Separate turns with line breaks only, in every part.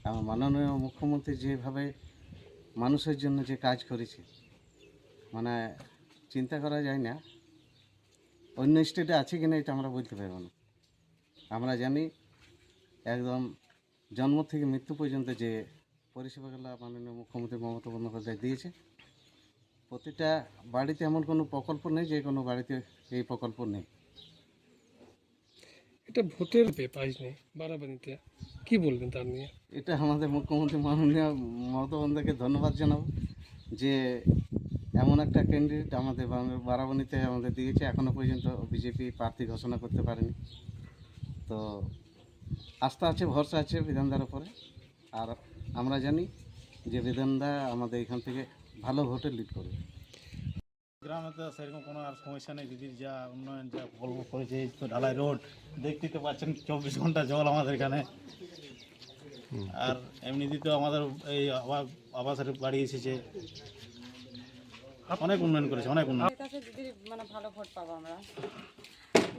আমার মাননীয় মুখ্যমন্ত্রী যেভাবে মানুষের জন্য যে কাজ করেছে, মানে চিন্তা করা যায় না। অন্য স্টেটে আছে কিনা এটা আমরা বলতে পারবো না। আমরা জানি একদম জন্ম থেকে মৃত্যু পর্যন্ত যে পরিষেবাগুলো মাননীয় মুখ্যমন্ত্রী মমতা বন্দ্যোপাধ্যায় দিয়েছে, প্রতিটা বাড়িতে এমন কোনো প্রকল্প নেই যে কোনো বাড়িতে এই প্রকল্প নেই।
এটা ভোটের পাইস নেই বারাবানিতে, কি বলবেন তার নিয়ে?
এটা আমাদের মুখ্যমন্ত্রী মাননীয় মমতা বন্দ্যোপাধ্যায়কে ধন্যবাদ জানাবো যে এমন একটা ক্যান্ডিডেট আমাদের বারাবণীতে আমাদের দিয়েছে। এখনও পর্যন্ত বিজেপি প্রার্থী ঘোষণা করতে পারেনি। তো আস্থা আছে, ভরসা আছে বিধানদার উপরে। আর আমরা জানি যে বিধানদা আমাদের এখান থেকে ভালো ভোটে লিড করবে।
গ্রামে তো সেরকম কোনো আর সমস্যা নেই। দিদির যা উন্নয়ন, যা প্রকল্প করেছে, এই তো ঢালাই রোড দেখতেই তো পাচ্ছেন, 24 ঘন্টা জল আমাদের এখানে। আর এমনিতে তো আমাদের এই আবাসের বাড়ি এসেছে, অনেক উন্নয়ন করেছে, অনেক উন্নয়ন।
আমার কাছে দিদির মানে ভালো ভোট পাবো আমরা।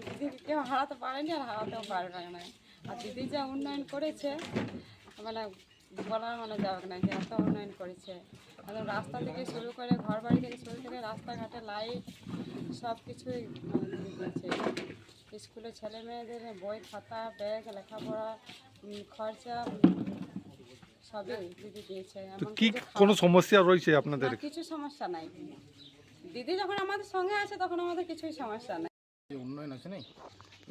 দিদির কেউ হারাতে পারেনি আর হারাতেও পারবে না। আর দিদি যা উন্নয়ন করেছে মানে বলার মানে যাবে না, যে এত উন্নয়ন করেছে। একদম রাস্তা থেকে শুরু করে ঘর বাড়ি থেকে শুরু করে রাস্তাঘাটে লাইট সব কিছুই মানে দিদি দিয়েছে। স্কুলে ছেলে মেয়েদের বই খাতা ব্যাগ লেখাপড়া খরচা সবই দিদি দিয়েছে।
কি কোনো সমস্যা রয়েছে আপনাদের?
কিছু সমস্যা নাই। দিদি যখন আমাদের সঙ্গে আছে তখন আমাদের কিছুই সমস্যা নাই।
উন্নয়ন আছে নাই,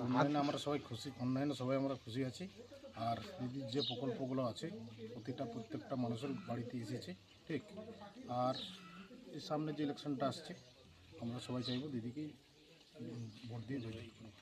উন্নয়নে আমরা সবাই খুশি, উন্নয়নে সবাই আমরা খুশি আছি। আর দিদির যে প্রকল্পগুলো আছে প্রত্যেকটা মানুষের বাড়িতে এসেছে, ঠিক। আর এর সামনে যে ইলেকশনটা আসছে, আমরা সবাই চাইবো দিদিকে ভোট দিয়ে জয়ী করব।